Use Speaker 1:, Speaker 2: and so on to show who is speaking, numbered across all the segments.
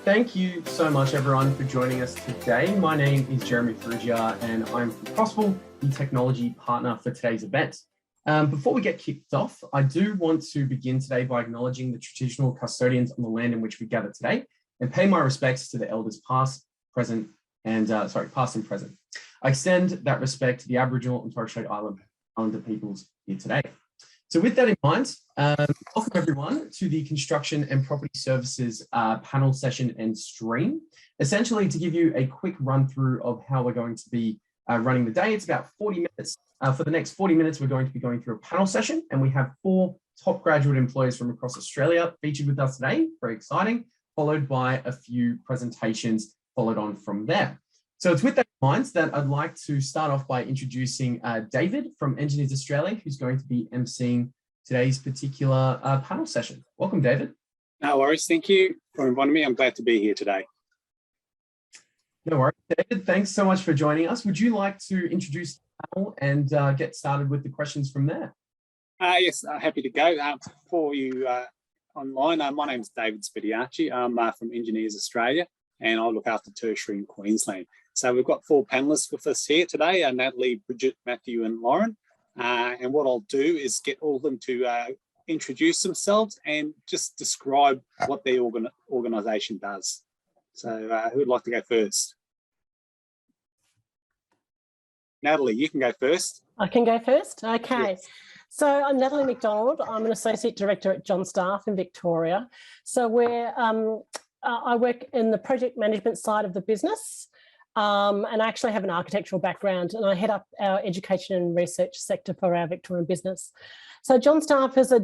Speaker 1: Thank you so much, everyone, for joining us today. My name is Jeremy Ferrugia, and I'm from Crossville, the technology partner for today's event. Before we get kicked off, I do want to begin today by acknowledging the traditional custodians on the land in which we gather today and pay my respects to the elders past, present, and past and present. I extend that respect to the Aboriginal and Torres Strait Islander peoples here today. So with that in mind, welcome everyone to the Construction and Property Services panel session and stream. Essentially to give you a quick run through of how we're going to be running the day. It's about 40 minutes. For the next 40 minutes, we're going to be going through a panel session, and we have 4 top graduate employees from across Australia featured with us today. Very exciting, followed by a few presentations followed on from there. So it's with that in mind that I'd like to start off by introducing David from Engineers Australia, who's going to be emceeing today's particular panel session. Welcome, David.
Speaker 2: No worries. Thank you for inviting me. I'm glad to be here today.
Speaker 1: No worries, David. Thanks so much for joining us. Would you like to introduce the panel and get started with the questions from there?
Speaker 2: Yes, happy to go. For you online, my name is David Spediacci. I'm from Engineers Australia, and I look after tertiary in Queensland. So we've got 4 panellists with us here today, Natalie, Bridget, Matthew and Lauren. And what I'll do is get all of them to introduce themselves and just describe what their organisation does. So who would like to go first? Natalie, you can go first.
Speaker 3: I can go first? Okay.
Speaker 2: Yes.
Speaker 3: So I'm Natalie McDonald. I'm an Associate Director at Johnstaff in Victoria. So I work in the project management side of the business. And I actually have an architectural background, and I head up our education and research sector for our Victorian business. So Johnstaff is a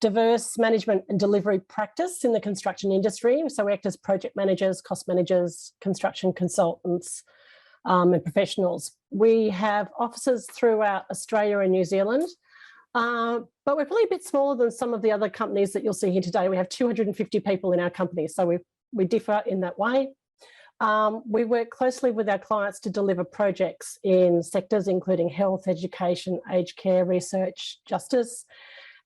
Speaker 3: diverse management and delivery practice in the construction industry. So we act as project managers, cost managers, construction consultants, and professionals. We have offices throughout Australia and New Zealand, but we're probably a bit smaller than some of the other companies that you'll see here today. We have 250 people in our company, so we differ in that way. We work closely with our clients to deliver projects in sectors including health, education, aged care, research, justice.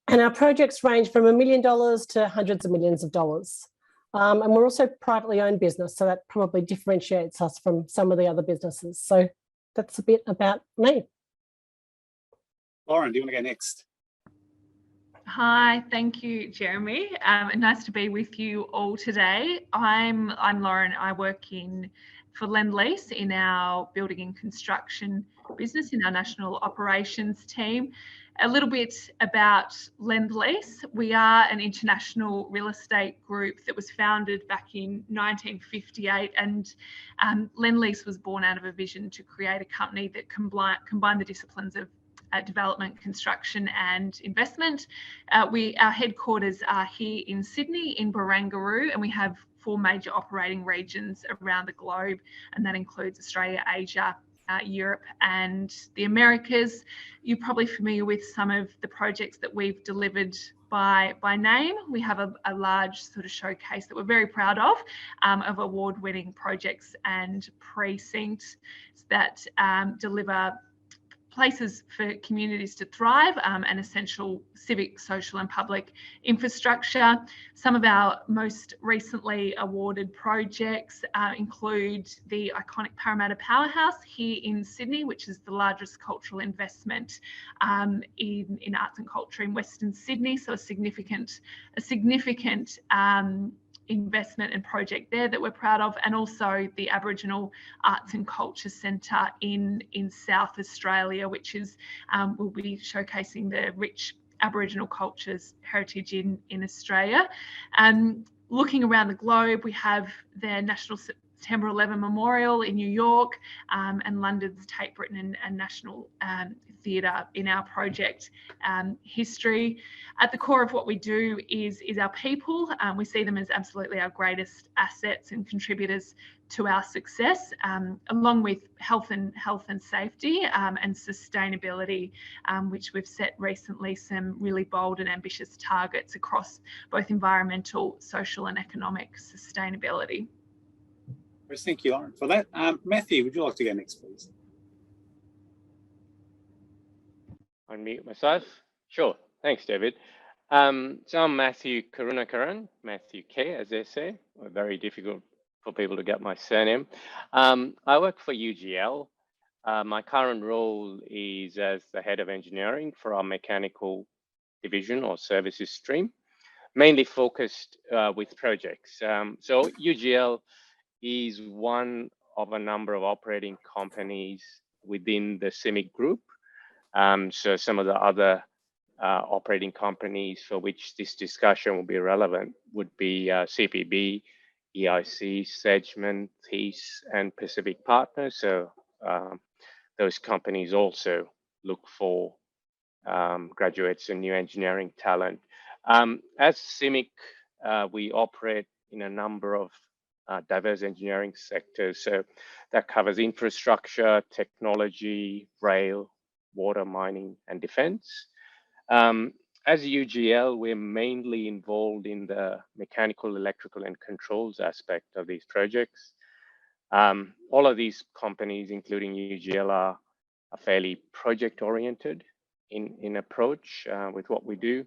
Speaker 3: And our projects range from $1 million to hundreds of millions of dollars. And we're also privately owned business, so that probably differentiates us from some of the other businesses. So that's a bit about me.
Speaker 2: Lauren, do you want to go next?
Speaker 4: Hi, thank you, Jeremy. Nice to be with you all today. I'm Lauren. I work for Lendlease in our building and construction business in our national operations team. A little bit about Lendlease. We are an international real estate group that was founded back in 1958, and Lendlease was born out of a vision to create a company that combined the disciplines of development, construction and investment. Our headquarters are here in Sydney in Barangaroo, and we have 4 major operating regions around the globe, and that includes Australia, Asia, Europe and the Americas. You're probably familiar with some of the projects that we've delivered by name. We have a large sort of showcase that we're very proud of award-winning projects and precincts that deliver places for communities to thrive and essential civic, social and public infrastructure. Some of our most recently awarded projects include the iconic Parramatta Powerhouse here in Sydney, which is the largest cultural investment in arts and culture in Western Sydney. So a significant investment and project there that we're proud of, and also the Aboriginal Arts and Culture Centre in South Australia, which is will be showcasing the rich Aboriginal cultures heritage in Australia. Looking around the globe, we have the National September 11 Memorial in New York and London's Tate Britain and National Theatre in our project history. At the core of what we do is our people. We see them as absolutely our greatest assets and contributors to our success, along with health and safety and sustainability, which we've set recently some really bold and ambitious targets across both environmental, social and economic sustainability.
Speaker 2: Thank you, Lauren, for that. Matthew, would you like to go next, please?
Speaker 5: Unmute myself. Sure. Thanks, David. So I'm Matthew Karunakaran, Matthew K, as they say, a very difficult for people to get my surname. I work for UGL. My current role is as the head of engineering for our mechanical division or services stream, mainly focused with projects. So UGL is one of a number of operating companies within the CIMIC group. So some of the other operating companies for which this discussion will be relevant would be CPB, EIC, Sedgman, Thies, and Pacific Partners. So those companies also look for graduates and new engineering talent. As CIMIC, we operate in a number of diverse engineering sectors. So that covers infrastructure, technology, rail, water, mining, and defense. As UGL, we're mainly involved in the mechanical, electrical, and controls aspect of these projects. All of these companies, including UGL, are fairly project-oriented in approach with what we do.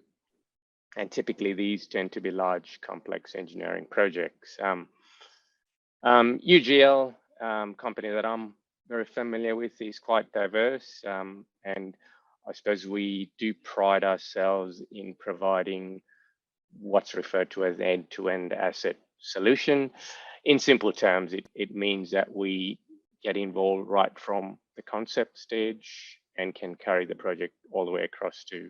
Speaker 5: And typically, these tend to be large, complex engineering projects. UGL, company that I'm very familiar with, is quite diverse. And I suppose we do pride ourselves in providing what's referred to as end-to-end asset solution. In simple terms, it means that we get involved right from the concept stage and can carry the project all the way across to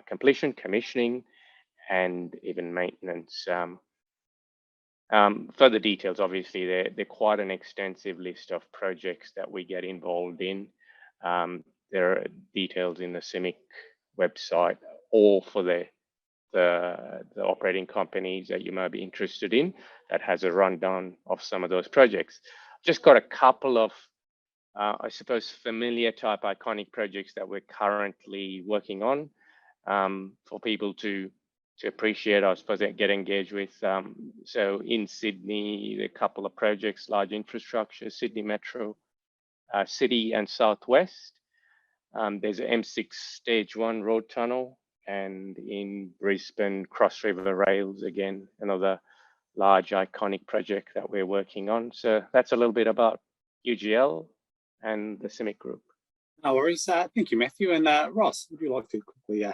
Speaker 5: completion, commissioning, and even maintenance. Further details, obviously, they're quite an extensive list of projects that we get involved in. There are details in the CIMIC website, or for the operating companies that you might be interested in, that has a rundown of some of those projects. Just got a couple of, I suppose, familiar type iconic projects that we're currently working on for people to appreciate, I suppose, get engaged with. So in Sydney, a couple of projects, large infrastructure, Sydney Metro, City and Southwest. There's an M6 Stage 1 road tunnel, and in Brisbane, Cross River Rails, again, another large iconic project that we're working on. So that's a little bit about UGL and the CIMIC group.
Speaker 2: No worries. Thank you, Matthew. And Ross, would you like to quickly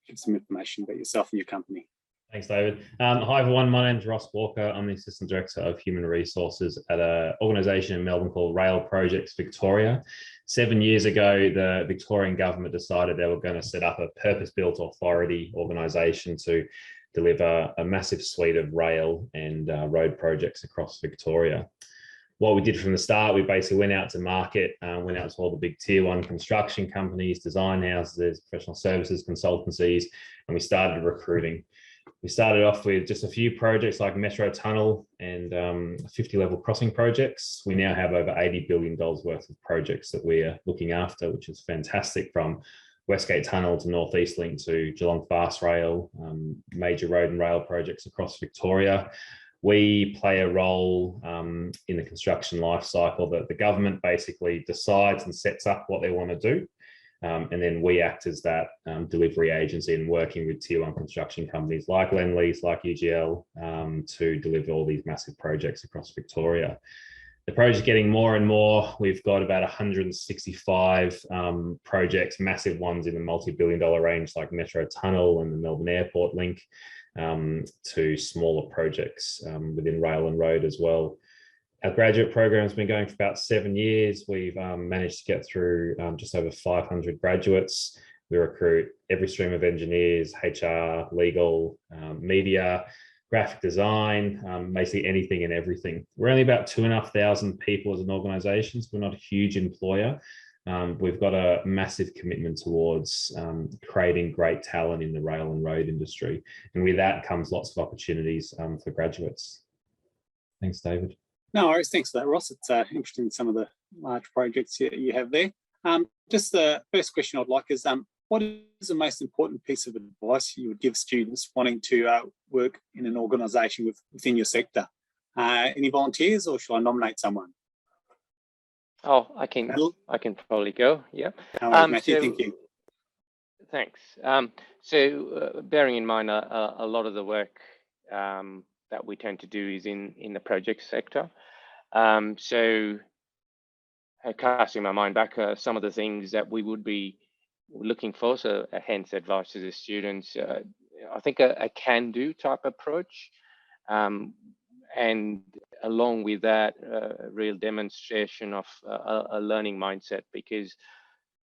Speaker 2: give some information about yourself and your company?
Speaker 6: Thanks, David. Hi, everyone. My name is Ross Walker. I'm the Assistant Director of Human Resources at an organisation in Melbourne called Rail Projects Victoria. 7 years ago, the Victorian government decided they were going to set up a purpose-built authority organisation to deliver a massive suite of rail and road projects across Victoria. What we did from the start, we basically went out to market, went out to all the big tier 1 construction companies, design houses, professional services, consultancies, and we started recruiting. We started off with just a few projects like Metro Tunnel and 50-level crossing projects. We now have over $80 billion worth of projects that we are looking after, which is fantastic, from Westgate Tunnel to North East Link to Geelong Fast Rail, major road and rail projects across Victoria. We play a role in the construction life cycle that the government basically decides and sets up what they want to do. And then we act as that delivery agency and working with tier 1 construction companies like Lendlease, like UGL, to deliver all these massive projects across Victoria. The project's getting more and more. We've got about 165 projects, massive ones in the multi-billion-dollar range, like Metro Tunnel and the Melbourne Airport link, to smaller projects within rail and road as well. Our graduate program has been going for about 7 years. We've managed to get through just over 500 graduates. We recruit every stream of engineers, HR, legal, media, graphic design, basically anything and everything. We're only about 2,500 people as an organisation, so we're not a huge employer. We've got a massive commitment towards creating great talent in the rail and road industry. And with that comes lots of opportunities for graduates. Thanks, David.
Speaker 2: No worries. Thanks for that, Ross. It's interesting, some of the large projects you have there. Just the first question I'd like is, what is the most important piece of advice you would give students wanting to work in an organisation within your sector? Any volunteers, or should I nominate someone?
Speaker 5: Oh, I can probably go. Yeah.
Speaker 2: Matthew, thank you.
Speaker 5: Thanks. So bearing in mind a lot of the work that we tend to do is in the project sector. So casting my mind back, some of the things that we would be looking for, so hence advice to the students, I think a can-do type approach, and along with that, real demonstration of a learning mindset, because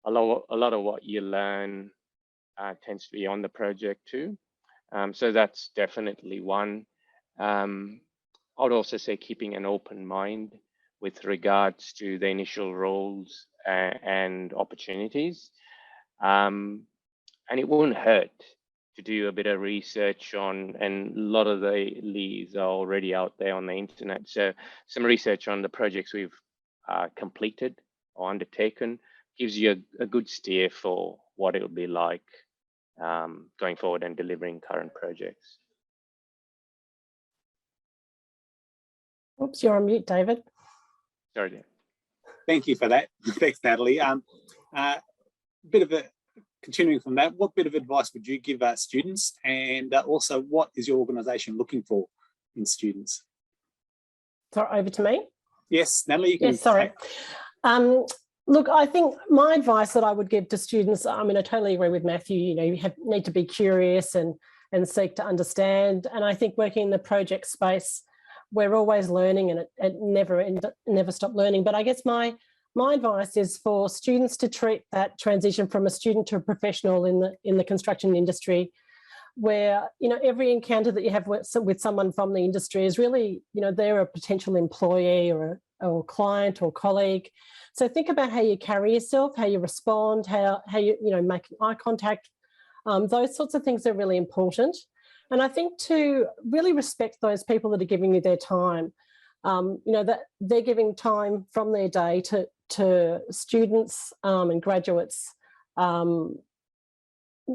Speaker 5: a lot of what you learn tends to be on the project too. So that's definitely one. I would also say keeping an open mind with regards to the initial roles and opportunities. And it won't hurt to do a bit of research on, and a lot of the leads are already out there on the internet. So some research on the projects we've completed or undertaken gives you a good steer for what it'll be like going forward and delivering current projects.
Speaker 3: Oops, you're on mute, David.
Speaker 5: Sorry, Dan.
Speaker 2: Thank you for that. Thanks, Natalie. Bit of a continuing from that, what bit of advice would you give students, and also what is your organisation looking for in students?
Speaker 3: Sorry, over to me.
Speaker 2: Yes, Natalie, you can.
Speaker 3: Yes, sorry. Look, I think my advice that I would give to students, I mean, I totally agree with Matthew. You know, you need to be curious and seek to understand. And I think working in the project space, we're always learning, and it never stop learning. But I guess my advice is for students to treat that transition from a student to a professional in the construction industry, where, you know, every encounter that you have with someone from the industry is really, you know, they're a potential employee or client or colleague. So think about how you carry yourself, how you respond, how you make eye contact. Those sorts of things are really important. And I think to really respect those people that are giving you their time, you know, that they're giving time from their day to students and graduates, you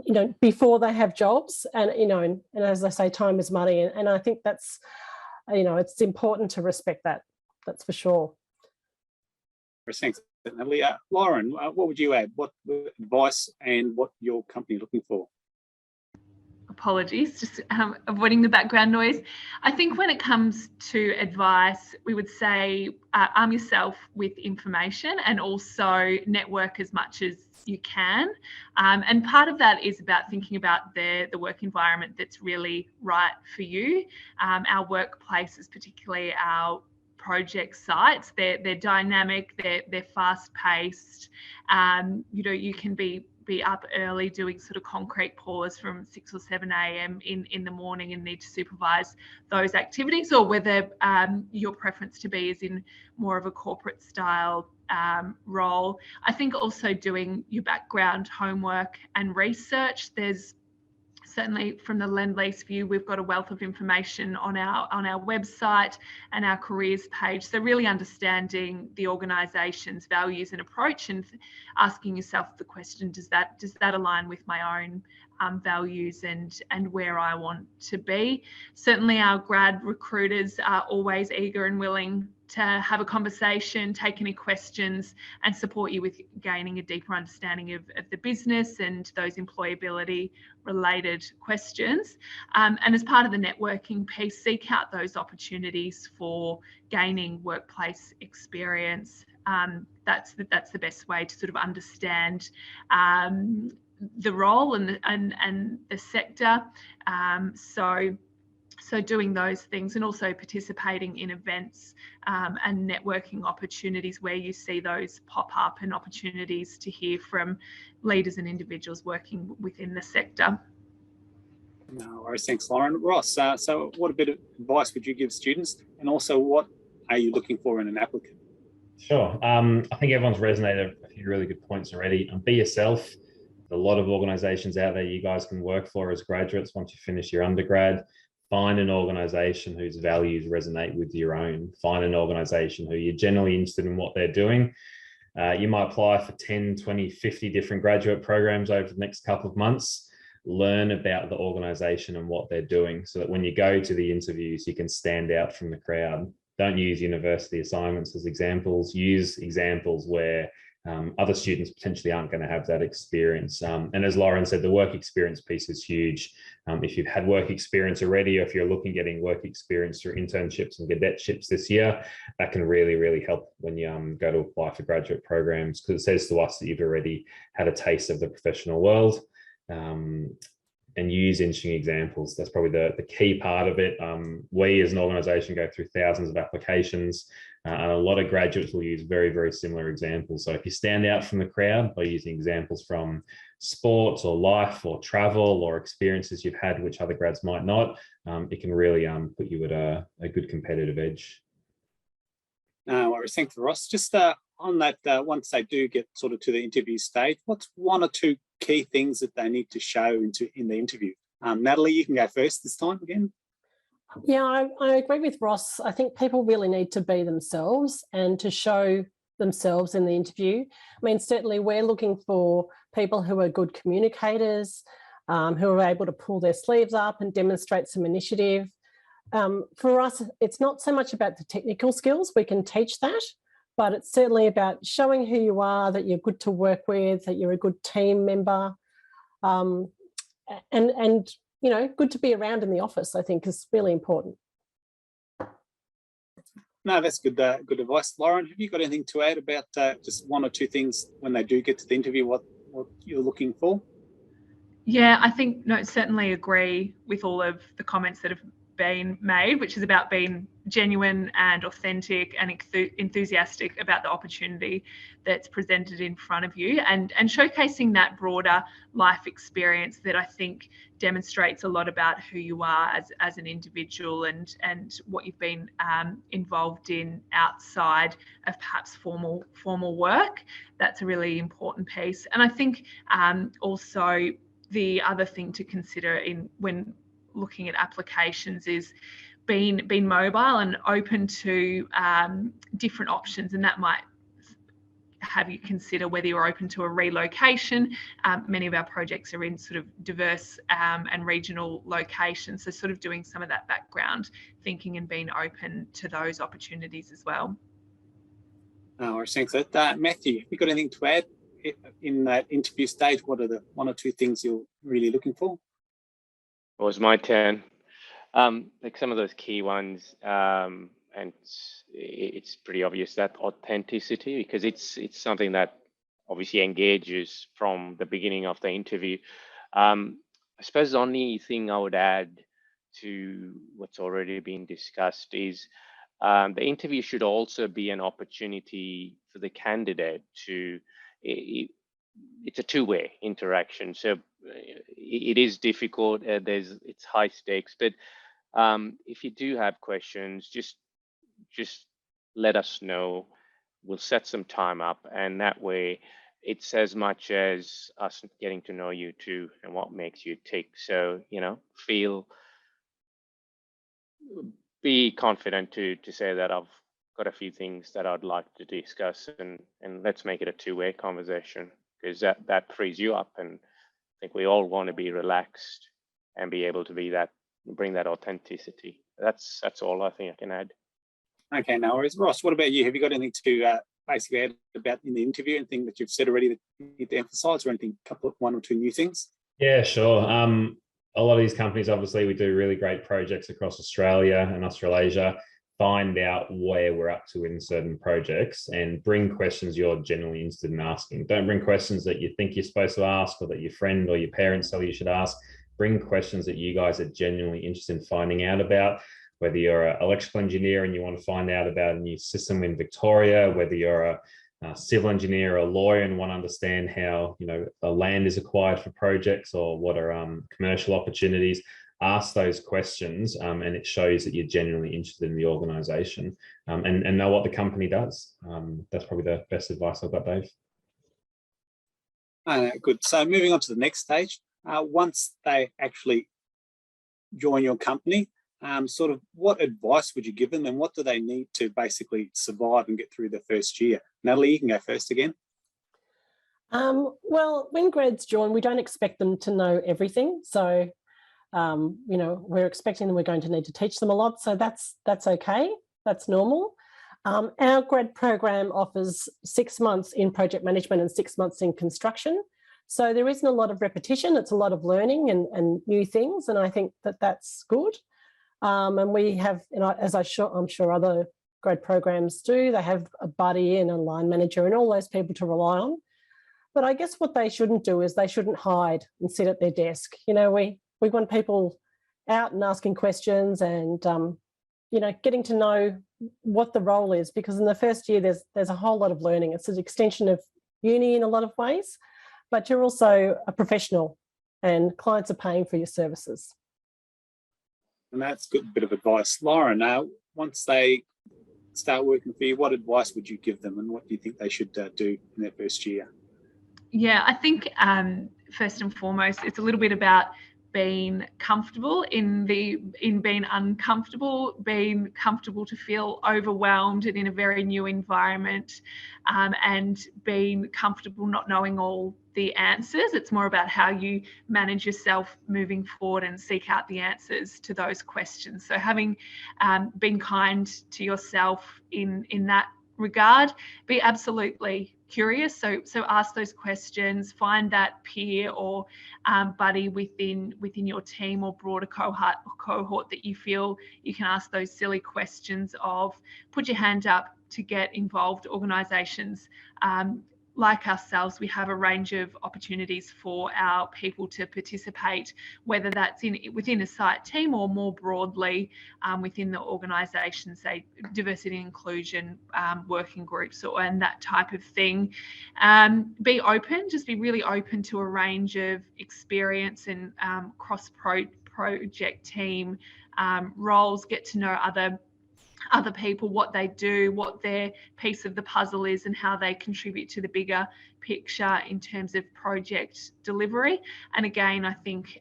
Speaker 3: know, before they have jobs. And, you know, and as I say, time is money. And I think that's, you know, it's important to respect that. That's for sure.
Speaker 2: Thanks, Natalie. Lauren, what would you add? What advice and what your company looking for?
Speaker 4: Apologies, just avoiding the background noise. I think when it comes to advice, we would say arm yourself with information and also network as much as you can. And part of that is about thinking about the work environment that's really right for you. Our workplaces, particularly our project sites, they're dynamic, they're fast-paced. You know, you can be up early doing sort of concrete pours from 6 or 7 a.m. in the morning and need to supervise those activities, or whether your preference to be is in more of a corporate style role. I think also doing your background homework and research. There's certainly from the Lendlease view, we've got a wealth of information on our website and our careers page. So really understanding the organisation's values and approach, and asking yourself the question, does that align with my own values and where I want to be? Certainly our grad recruiters are always eager and willing to have a conversation, take any questions, and support you with gaining a deeper understanding of the business and those employability related questions. And as part of the networking piece, seek out those opportunities for gaining workplace experience. That's the best way to sort of understand the role and the sector. So doing those things, and also participating in events and networking opportunities where you see those pop up, and opportunities to hear from leaders and individuals working within the sector.
Speaker 2: No worries, thanks, Lauren. Ross, so what a bit of advice would you give students, and also what are you looking for in an applicant?
Speaker 6: Sure. I think everyone's resonated a few really good points already. Be yourself. A lot of organisations out there you guys can work for as graduates once you finish your undergrad. Find an organisation whose values resonate with your own. Find an organisation who you're generally interested in what they're doing. You might apply for 10, 20, 50 different graduate programs over the next couple of months. Learn about the organisation and what they're doing, so that when you go to the interviews, you can stand out from the crowd. Don't use university assignments as examples. Use examples where other students potentially aren't going to have that experience. And as Lauren said, the work experience piece is huge. If you've had work experience already, or if you're looking at getting work experience through internships and cadetships this year, that can really, really help when you go to apply for graduate programs, because it says to us that you've already had a taste of the professional world. And use interesting examples. That's probably the key part of it. We as an organisation go through thousands of applications, and a lot of graduates will use very, very similar examples. So if you stand out from the crowd by using examples from sports or life or travel or experiences you've had which other grads might not, it can really put you at a good competitive edge.
Speaker 2: No worries. Thanks, Ross. Just on that, once they do get sort of to the interview stage, what's one or two key things that they need to show in the interview? Natalie, you can go first this time again.
Speaker 3: Yeah, I agree with Ross. I think people really need to be themselves and to show themselves in the interview. I mean, certainly we're looking for people who are good communicators, who are able to pull their sleeves up and demonstrate some initiative. For us, it's not so much about the technical skills, we can teach that, but it's certainly about showing who you are, that you're good to work with, that you're a good team member, and you know, good to be around in the office, I think is really important.
Speaker 2: No, that's good advice. Lauren, have you got anything to add about just one or two things when they do get to the interview, what you're looking for?
Speaker 4: Yeah, I think, no, certainly agree with all of the comments that have been made, which is about being genuine and authentic and enthusiastic about the opportunity that's presented in front of you, and showcasing that broader life experience that I think demonstrates a lot about who you are as an individual and what you've been involved in outside of perhaps formal work. That's a really important piece. And I think also the other thing to consider when looking at applications is being mobile and open to different options, and that might have you consider whether you're open to a relocation. Many of our projects are in sort of diverse and regional locations, so sort of doing some of that background thinking and being open to those opportunities as well.
Speaker 2: Thanks for that. Matthew, have you got anything to add in that interview stage? What are the one or two things you're really looking for?
Speaker 5: It was my turn. Like some of those key ones, and it's pretty obvious, that authenticity, because it's something that obviously engages from the beginning of the interview. I suppose the only thing I would add to what's already been discussed is the interview should also be an opportunity for the candidate to, it's a two-way interaction. So it is difficult, it's high stakes, but if you do have questions, just let us know. We'll set some time up, and that way it's as much as us getting to know you too and what makes you tick. So, you know, be confident to say that I've got a few things that I'd like to discuss, and let's make it a two-way conversation, because that frees you up, and I think we all want to be relaxed and be able to bring that authenticity. That's all I think I can add.
Speaker 2: Okay, no worries. Ross, what about you? Have you got anything to basically add about in the interview, anything that you've said already that you need to emphasise, or anything, one or two new things?
Speaker 6: Yeah, sure. A lot of these companies, obviously, we do really great projects across Australia and Australasia. Find out where we're up to in certain projects and bring questions you're genuinely interested in asking. Don't bring questions that you think you're supposed to ask or that your friend or your parents tell you should ask. Bring questions that you guys are genuinely interested in finding out about, whether you're an electrical engineer and you want to find out about a new system in Victoria, whether you're a civil engineer or a lawyer and want to understand how, you know, a land is acquired for projects, or what are commercial opportunities. Ask those questions, and it shows that you're genuinely interested in the organisation, and know what the company does. That's probably the best advice I've got, Dave.
Speaker 2: Good. So moving on to the next stage, once they actually join your company, sort of what advice would you give them, and what do they need to basically survive and get through the first year? Natalie, you can go first again.
Speaker 3: Well, when grads join, we don't expect them to know everything. So, you know, we're expecting them, we're going to need to teach them a lot. So that's okay. That's normal. Our grad program offers 6 months in project management and 6 months in construction. So there isn't a lot of repetition. It's a lot of learning and new things. And I think that that's good. And we have, as I'm sure other grad programs do, they have a buddy and a line manager and all those people to rely on. But I guess what they shouldn't do is they shouldn't hide and sit at their desk. You know, we want people out and asking questions and, you know, getting to know what the role is, because in the first year there's a whole lot of learning. It's an extension of uni in a lot of ways, but you're also a professional and clients are paying for your services.
Speaker 2: And that's a good bit of advice. Lauren, now, once they start working for you, what advice would you give them and what do you think they should do in their first year?
Speaker 4: Yeah, I think first and foremost, it's a little bit about being comfortable in being uncomfortable, being comfortable to feel overwhelmed and in a very new environment, and being comfortable not knowing all the answers. It's more about how you manage yourself moving forward and seek out the answers to those questions. So having been kind to yourself in that regard, be absolutely curious. So ask those questions, find that peer or buddy within your team or broader cohort that you feel you can ask those silly questions of. Put your hand up to get involved. Organisations like ourselves, we have a range of opportunities for our people to participate, whether that's within a site team or more broadly within the organisation, say diversity and inclusion working groups and that type of thing. Be open, just be really open to a range of experience and cross-project team roles, get to know other people, what they do, what their piece of the puzzle is and how they contribute to the bigger picture in terms of project delivery. And again, I think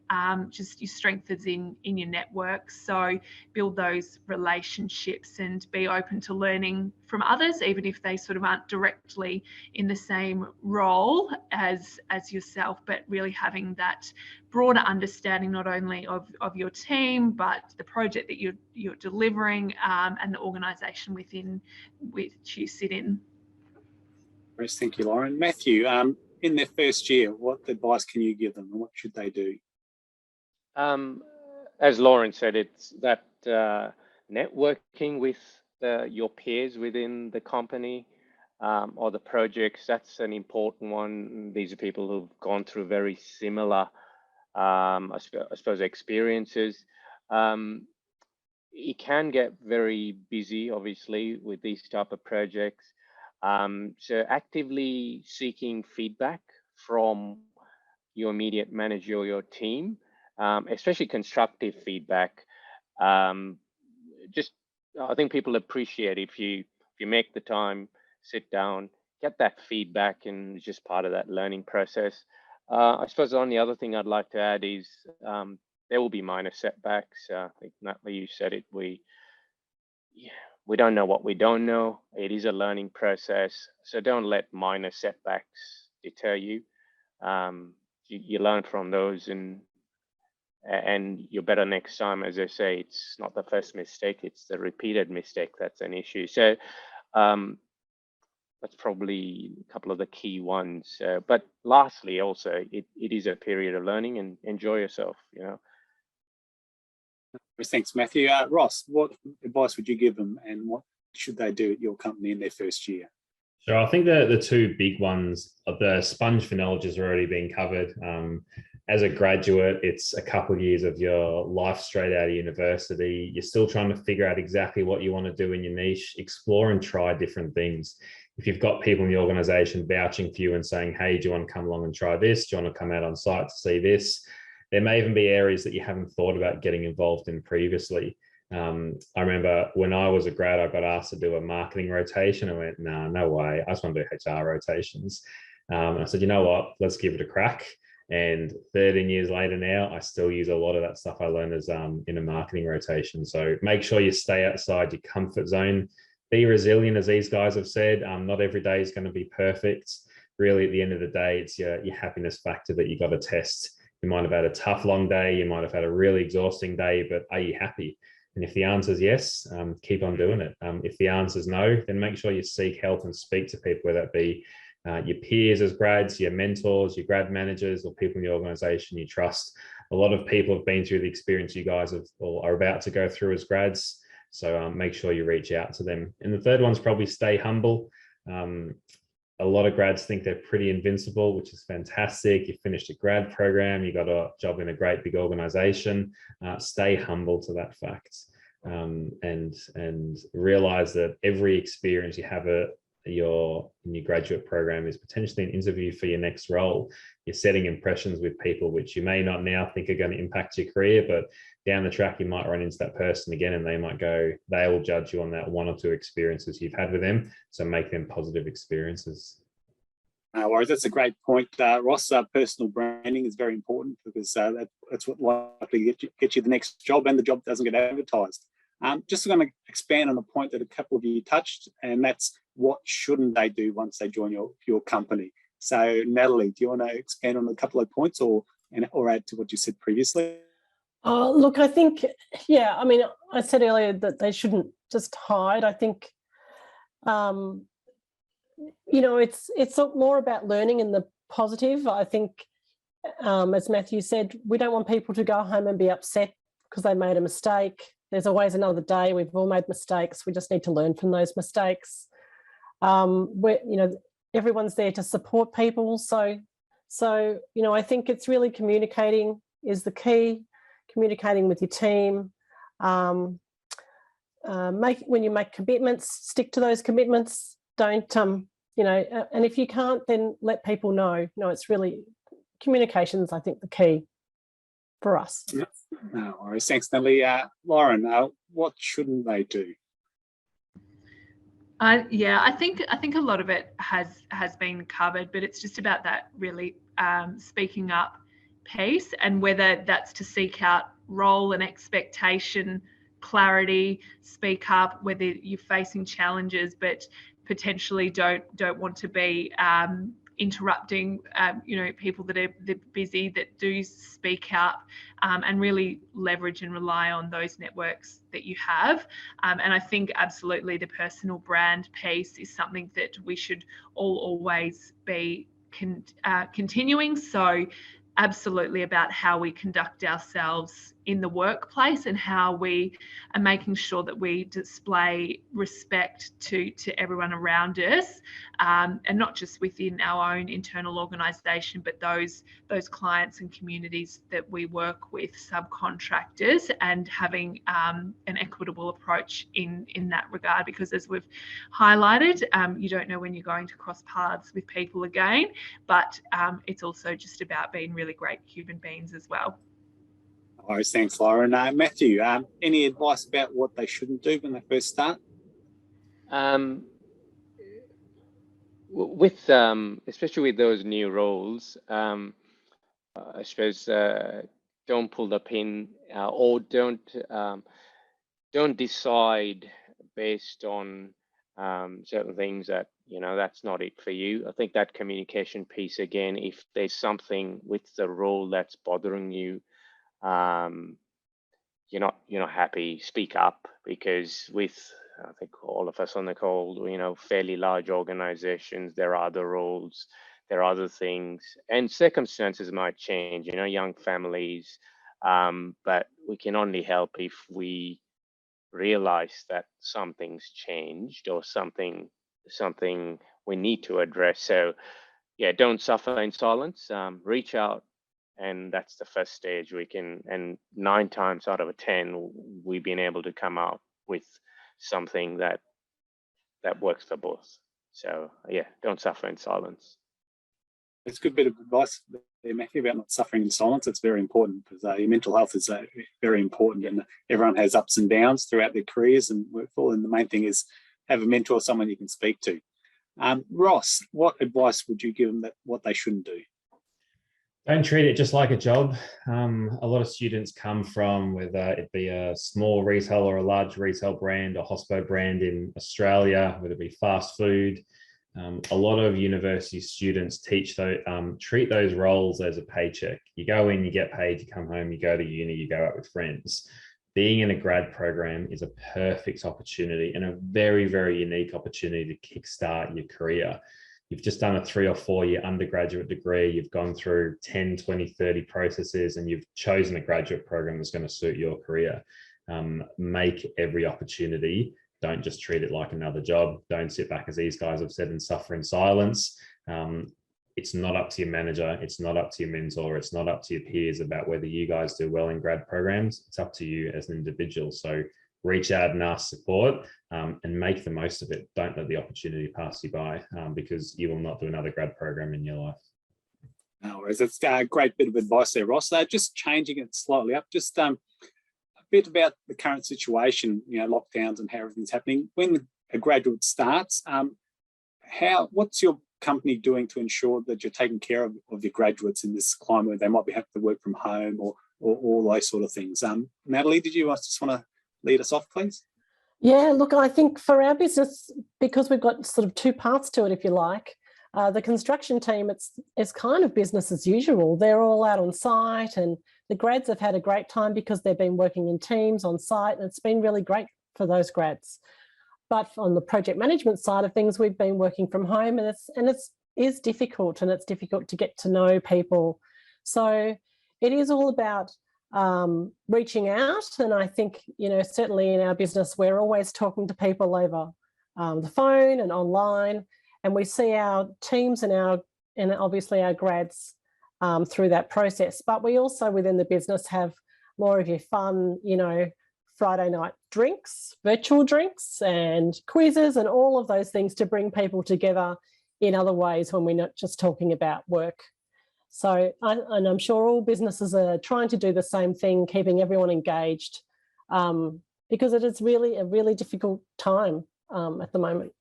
Speaker 4: just your strength is in your network. So build those relationships and be open to learning from others, even if they sort of aren't directly in the same role as yourself, but really having that broader understanding not only of your team, but the project that you're delivering and the organisation within which you sit in.
Speaker 2: Thank you, Lauren. Matthew, in their first year, what advice can you give them and what should they do?
Speaker 5: As Lauren said, it's that networking with your peers within the company or the projects. That's an important one. These are people who've gone through very similar, I suppose, experiences. It can get very busy, obviously, with these type of projects. So actively seeking feedback from your immediate manager or your team, especially constructive feedback. Just, I think people appreciate if you make the time, sit down, get that feedback, and it's just part of that learning process. I suppose the only other thing I'd like to add is there will be minor setbacks. I think Natalie, you said it. We don't know what we don't know. It is a learning process. So don't let minor setbacks deter you. You learn from those and you're better next time. As I say, it's not the first mistake, it's the repeated mistake that's an issue. So that's probably a couple of the key ones. But lastly, also, it is a period of learning and enjoy yourself, you know.
Speaker 2: Thanks, Matthew. Ross, what advice would you give them and what should they do at your company in their first year?
Speaker 6: Sure, I think the two big ones of the sponge for knowledge has already been covered. As a graduate, it's a couple of years of your life straight out of university. You're still trying to figure out exactly what you want to do in your niche, explore and try different things. If you've got people in the organisation vouching for you and saying, hey, do you want to come along and try this? Do you want to come out on site to see this? There may even be areas that you haven't thought about getting involved in previously. I remember when I was a grad, I got asked to do a marketing rotation. I went, nah, no way. I just want to do HR rotations. And I said, you know what, let's give it a crack. And 13 years later now, I still use a lot of that stuff I learned as in a marketing rotation. So make sure you stay outside your comfort zone. Be resilient, as these guys have said. Not every day is going to be perfect. Really, at the end of the day, it's your happiness factor that you got to test. You might have had a tough, long day. You might have had a really exhausting day, but are you happy? And if the answer is yes, keep on doing it. If the answer is no, then make sure you seek help and speak to people, whether it be your peers as grads, your mentors, your grad managers, or people in the organisation you trust. A lot of people have been through the experience you guys have or are about to go through as grads. So make sure you reach out to them. And the third one's probably stay humble. A lot of grads think they're pretty invincible, which is fantastic. You finished a grad program, you got a job in a great big organization. Stay humble to that fact, and realize that every experience you have in your graduate program is potentially an interview for your next role. You're setting impressions with people which you may not now think are going to impact your career, but down the track you might run into that person again, and they will judge you on that one or two experiences you've had with them. So make them positive experiences.
Speaker 2: No worries. That's a great point, Ross. Personal branding is very important, because that's what likely get you the next job, and the job doesn't get advertised. Just going to expand on a point that a couple of you touched, and that's what shouldn't they do once they join your company. So Natalie, do you want to expand on a couple of points or add to what you said previously?
Speaker 3: Look, I think, yeah, I mean, I said earlier that they shouldn't just hide. I think, it's more about learning in the positive. I think, as Matthew said, we don't want people to go home and be upset because they made a mistake. There's always another day. We've all made mistakes. We just need to learn from those mistakes. Everyone's there to support people. So, I think it's really communicating is the key. Communicating with your team. When you make commitments, stick to those commitments. Don't, and if you can't, then let people know. It's really communications, I think, the key for us.
Speaker 2: No worries. Thanks, Natalie. Lauren, what shouldn't they do?
Speaker 4: I think a lot of it has been covered, but it's just about that really speaking up piece, and whether that's to seek out role and expectation clarity, speak up, whether you're facing challenges but potentially don't want to be interrupting people that are busy, that do speak out, and really leverage and rely on those networks that you have. And I think absolutely the personal brand piece is something that we should all always be continuing. So absolutely about how we conduct ourselves in the workplace and how we are making sure that we display respect to everyone around us, and not just within our own internal organisation, but those clients and communities that we work with, subcontractors, and having an equitable approach in that regard, because as we've highlighted, you don't know when you're going to cross paths with people again, but it's also just about being really great human beings as well.
Speaker 2: All right, thanks, Lauren. Matthew, any advice about what they shouldn't do when they first start?
Speaker 5: Especially with those new roles, I suppose don't pull the pin, or don't decide based on certain things that that's not it for you. I think that communication piece again, if there's something with the role that's bothering you, you're not happy, speak up, because with I think all of us on the call, fairly large organizations, there are other roles, there are other things, and circumstances might change, young families, but we can only help if we realize that something's changed or something we need to address. So yeah, don't suffer in silence, reach out. And that's the first stage and 9 times out of 10, we've been able to come out with something that works for both. So yeah, don't suffer in silence.
Speaker 2: It's a good bit of advice there, Matthew, about not suffering in silence. It's very important, because your mental health is very important, and everyone has ups and downs throughout their careers and workful. And the main thing is have a mentor, someone you can speak to. Ross, what advice would you give them that what they shouldn't do?
Speaker 6: Don't treat it just like a job. A lot of students come from, whether it be a small retail or a large retail brand or hospo brand in Australia, whether it be fast food. A lot of university students treat those roles as a paycheck. You go in, you get paid, you come home, you go to uni, you go out with friends. being in a grad program is a perfect opportunity and a very, very unique opportunity to kickstart your career. You've just done a 3 or 4 year undergraduate degree, you've gone through 10, 20, 30 processes, and you've chosen a graduate program that's going to suit your career. Make every opportunity. Don't just treat it like another job. Don't sit back, as these guys have said, and suffer in silence. It's not up to your manager. It's not up to your mentor. It's not up to your peers about whether you guys do well in grad programs. It's up to you as an individual. So reach out and ask support, and make the most of it. Don't let the opportunity pass you by, because you will not do another grad program in your life.
Speaker 2: No worries. That's a great bit of advice there, Ross. Just changing it slightly up, just a bit about the current situation, lockdowns and how everything's happening. When a graduate starts, what's your company doing to ensure that you're taking care of your graduates in this climate where they might be having to work from home or all those sort of things? Natalie, did you just want to lead us off, please?
Speaker 3: Yeah, look, I think for our business, because we've got sort of 2 parts to it, if you like, the construction team, it's kind of business as usual. They're all out on site, and the grads have had a great time because they've been working in teams on site, and it's been really great for those grads. But on the project management side of things, we've been working from home, and it's difficult, and it's difficult to get to know people. So it is all about reaching out, and I think certainly in our business we're always talking to people over the phone and online, and we see our teams and obviously our grads through that process. But we also within the business have more of your fun, Friday night drinks, virtual drinks and quizzes and all of those things to bring people together in other ways when we're not just talking about work. So, and I'm sure all businesses are trying to do the same thing, keeping everyone engaged, because it is really a really difficult time at the moment.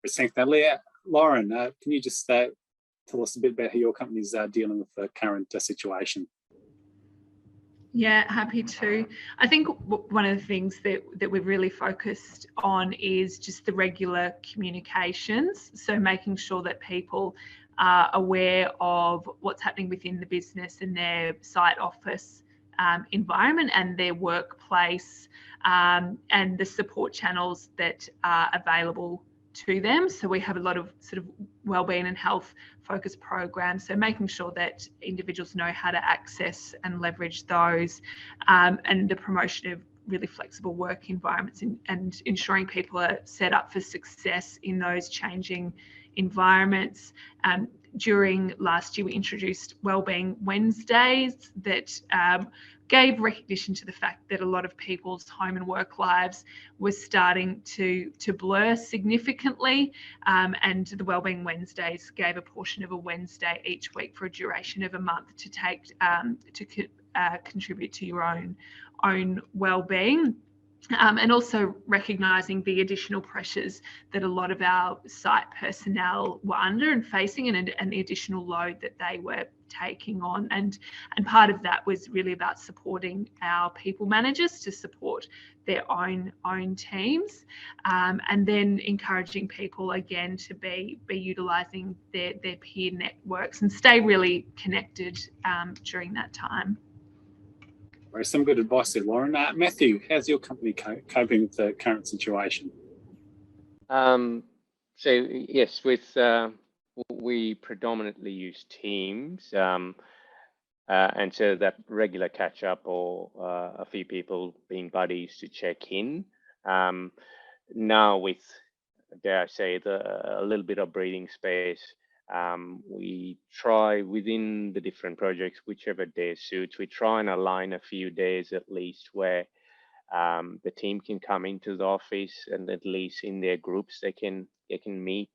Speaker 2: Thanks, Natalie. Lauren, can you just tell us a bit about how your company's dealing with the current situation?
Speaker 4: Yeah, happy to. I think one of the things that we've really focused on is just the regular communications. So making sure that people are aware of what's happening within the business and their site office environment and their workplace, and the support channels that are available to them. So we have a lot of sort of wellbeing and health focused programs, so making sure that individuals know how to access and leverage those, and the promotion of really flexible work environments, and ensuring people are set up for success in those changing environments. During last year we introduced Wellbeing Wednesdays that gave recognition to the fact that a lot of people's home and work lives were starting to blur significantly, and the Wellbeing Wednesdays gave a portion of a Wednesday each week for a duration of a month to take to contribute to your own well-being. And also recognising the additional pressures that a lot of our site personnel were under and facing, and the additional load that they were taking on. And part of that was really about supporting our people managers to support their own teams, and then encouraging people again to be utilising their peer networks and stay really connected during that time.
Speaker 2: Some good advice there, Lauren. Matthew, how's your company coping with the current situation?
Speaker 5: So yes, we predominantly use Teams, and so that regular catch up or a few people being buddies to check in. Now with, dare I say, a little bit of breathing space, we try within the different projects, whichever day suits, we try and align a few days at least where the team can come into the office, and at least in their groups they can meet,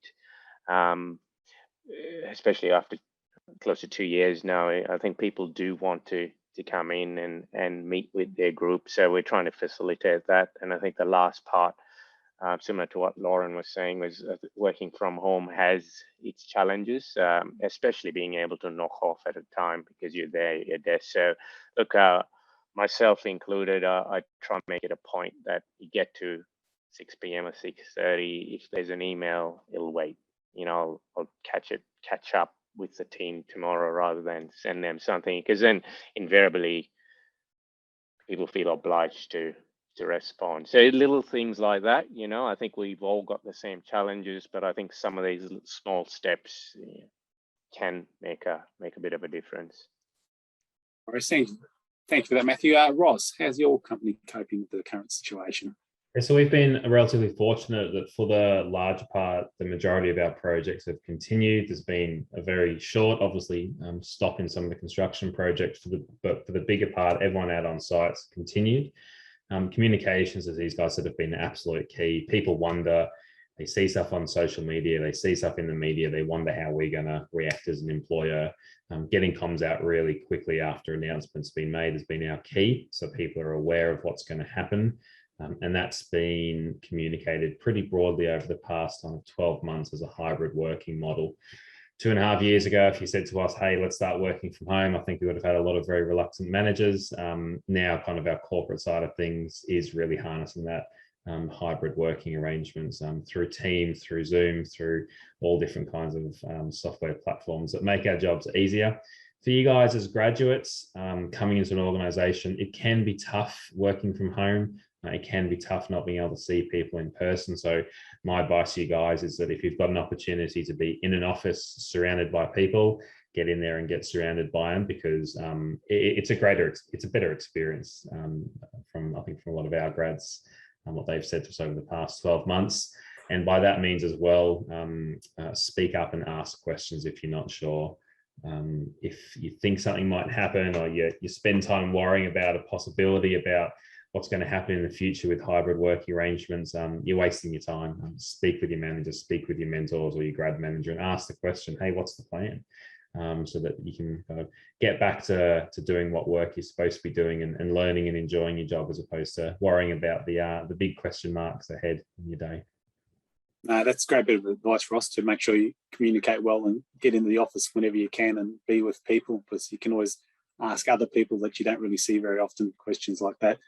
Speaker 5: especially after close to 2 years now. I think people do want to come in and meet with their group, so we're trying to facilitate that. And I think the last part, similar to what Lauren was saying, was working from home has its challenges, especially being able to knock off at a time because you're there at your desk. So look, myself included, I try and make it a point that you get to 6 p.m. or 6:30. If there's an email, it'll wait. I'll catch up with the team tomorrow rather than send them something, because then invariably people feel obliged to respond. So little things like that, you know, I think we've all got the same challenges, but I think some of these small steps can make a bit of a difference.
Speaker 2: All right, thank you for that, Matthew. Ross, how's your company coping with the current situation?
Speaker 6: Yeah, so we've been relatively fortunate that for the large part, the majority of our projects have continued. There's been a very short, obviously, stop in some of the construction projects, but for the bigger part, everyone out on sites continued. Communications, as these guys said, have been absolute key. People wonder, they see stuff on social media, they see stuff in the media, they wonder how we're going to react as an employer. Getting comms out really quickly after announcements been made has been our key, so people are aware of what's going to happen. And that's been communicated pretty broadly over the past 12 months as a hybrid working model. 2.5 years ago, if you said to us, hey, let's start working from home, I think we would have had a lot of very reluctant managers. Now kind of our corporate side of things is really harnessing that hybrid working arrangements through Teams, through Zoom, through all different kinds of software platforms that make our jobs easier. For you guys as graduates coming into an organization, it can be tough working from home. It can be tough not being able to see people in person. So my advice to you guys is that if you've got an opportunity to be in an office surrounded by people, get in there and get surrounded by them, because it's a better experience from a lot of our grads and what they've said to us over the past 12 months. And by that means as well, speak up and ask questions if you're not sure. If you think something might happen, or you spend time worrying about a possibility about what's going to happen in the future with hybrid working arrangements, you're wasting your time. Speak with your manager, speak with your mentors or your grad manager, and ask the question, hey, what's the plan? So that you can kind of get back to doing what work you're supposed to be doing, and learning and enjoying your job, as opposed to worrying about the big question marks ahead in your day.
Speaker 2: That's a great bit of advice, Ross, to make sure you communicate well and get into the office whenever you can and be with people, because you can always ask other people that you don't really see very often questions like that.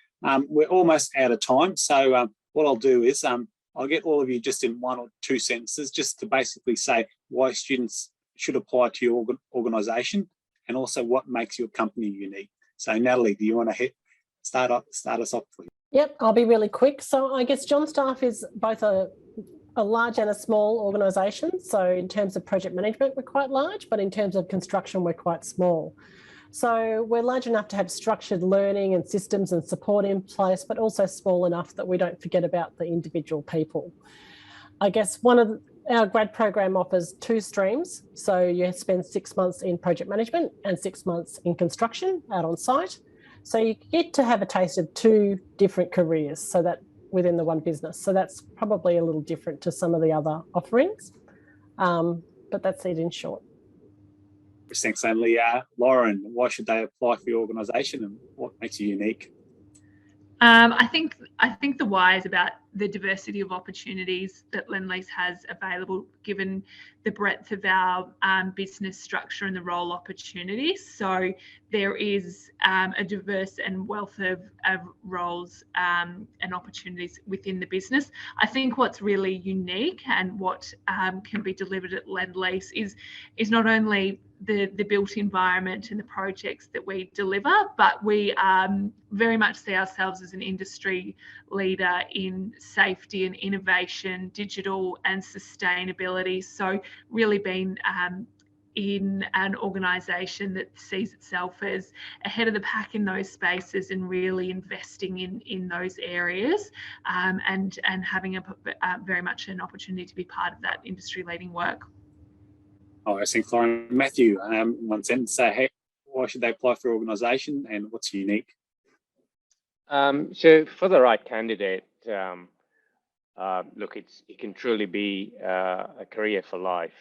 Speaker 2: We're almost out of time, so what I'll do is I'll get all of you just in 1 or 2 sentences just to basically say why students should apply to your organisation, and also what makes your company unique. So Natalie, do you want to start us off, please?
Speaker 3: Yep, I'll be really quick. So I guess Johnstaff is both a large and a small organisation. So in terms of project management, we're quite large, but in terms of construction, we're quite small. So we're large enough to have structured learning and systems and support in place, but also small enough that we don't forget about the individual people. I guess our grad program offers 2 streams. So you spend 6 months in project management and 6 months in construction out on site. So you get to have a taste of 2 different careers, so that within the one business. So that's probably a little different to some of the other offerings. But that's it in short.
Speaker 2: Thanks, Natalie. Lauren, why should they apply for your organisation, and what makes you unique?
Speaker 4: I think the why is about the diversity of opportunities that Lendlease has available, given the breadth of our business structure and the role opportunities. So there is a diverse and wealth of roles and opportunities within the business. I think what's really unique and what can be delivered at Lendlease is not only the built environment and the projects that we deliver, but we very much see ourselves as an industry leader in safety and innovation, digital and sustainability. So really being in an organisation that sees itself as ahead of the pack in those spaces and really investing in those areas, and having a very much an opportunity to be part of that industry leading work.
Speaker 2: Oh, I think Lauren. Matthew, 1 sentence, say, hey, why should they apply for your organisation, and what's unique?
Speaker 5: So for the right candidate, look, it can truly be a career for life.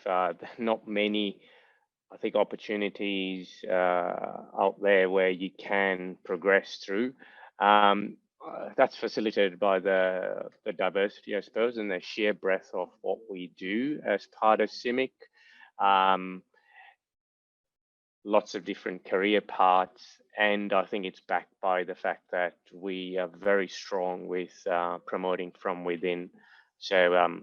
Speaker 5: Not many, I think, opportunities out there where you can progress through. That's facilitated by the diversity, I suppose, and the sheer breadth of what we do as part of CIMIC. Lots of different career paths, and I think it's backed by the fact that we are very strong with promoting from within. So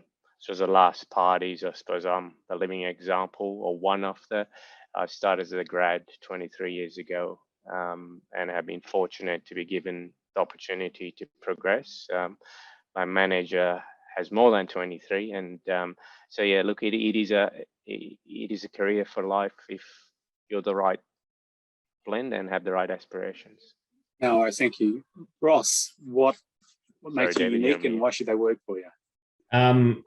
Speaker 5: the last part is, I suppose, I'm the living example, or one of the. I started as a grad 23 years ago, and have been fortunate to be given the opportunity to progress. My manager has more than 23, and so yeah, look, it is a career for life if you're the right blend and have the right aspirations.
Speaker 2: No, I thank you, Ross. What makes you unique, and why should they work for you?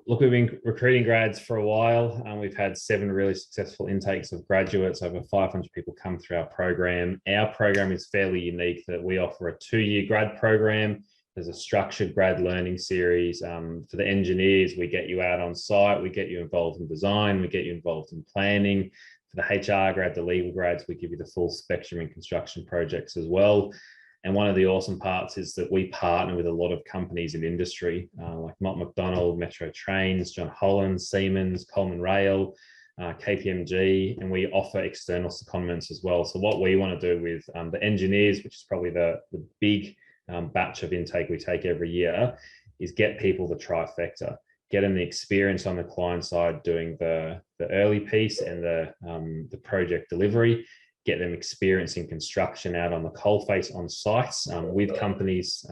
Speaker 6: Look, we've been recruiting grads for a while. We've had 7 really successful intakes of graduates. Over 500 people come through our program. Our program is fairly unique that we offer a 2-year grad program. There's a structured grad learning series. For the engineers, we get you out on site, we get you involved in design, we get you involved in planning. For the HR grad, the legal grads, we give you the full spectrum in construction projects as well. And one of the awesome parts is that we partner with a lot of companies in industry, like Natalie McDonald, Metro Trains, John Holland, Siemens, Coleman Rail, KPMG, and we offer external secondments as well. So what we want to do with the engineers, which is probably the big batch of intake we take every year, is get people the trifecta, get them the experience on the client side doing the early piece and the project delivery, get them experience in construction out on the coalface on sites with companies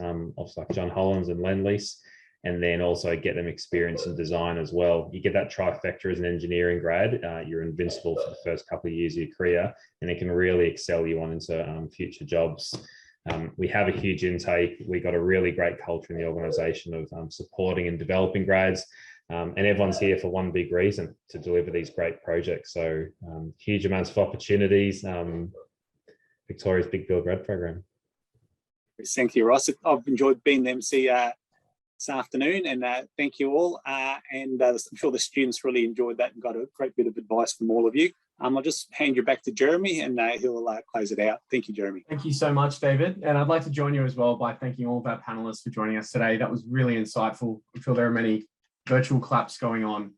Speaker 6: like John Holland's and Lendlease, and then also get them experience in design as well. You get that trifecta as an engineering grad, you're invincible for the first couple of years of your career, and it can really excel you on into future jobs. We have a huge intake. We got a really great culture in the organisation of supporting and developing grads, and everyone's here for one big reason: to deliver these great projects. So huge amounts of opportunities. Victoria's Big Build Grad Program.
Speaker 2: Thank you, Ross. I've enjoyed being the MC this afternoon, and thank you all. And I'm sure the students really enjoyed that and got a great bit of advice from all of you. I'll just hand you back to Jeremy, and he'll close it out. Thank you, Jeremy.
Speaker 1: Thank you so much, David. And I'd like to join you as well by thanking all of our panelists for joining us today. That was really insightful. I'm sure there are many virtual claps going on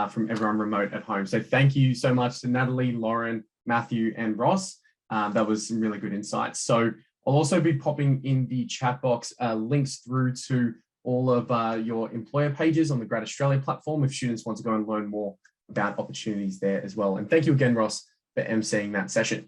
Speaker 1: from everyone remote at home. So thank you so much to Natalie, Lauren, Matthew, and Ross. That was some really good insights. So I'll also be popping in the chat box links through to all of your employer pages on the Grad Australia platform if students want to go and learn more about opportunities there as well. And thank you again, Ross, for emceeing that session.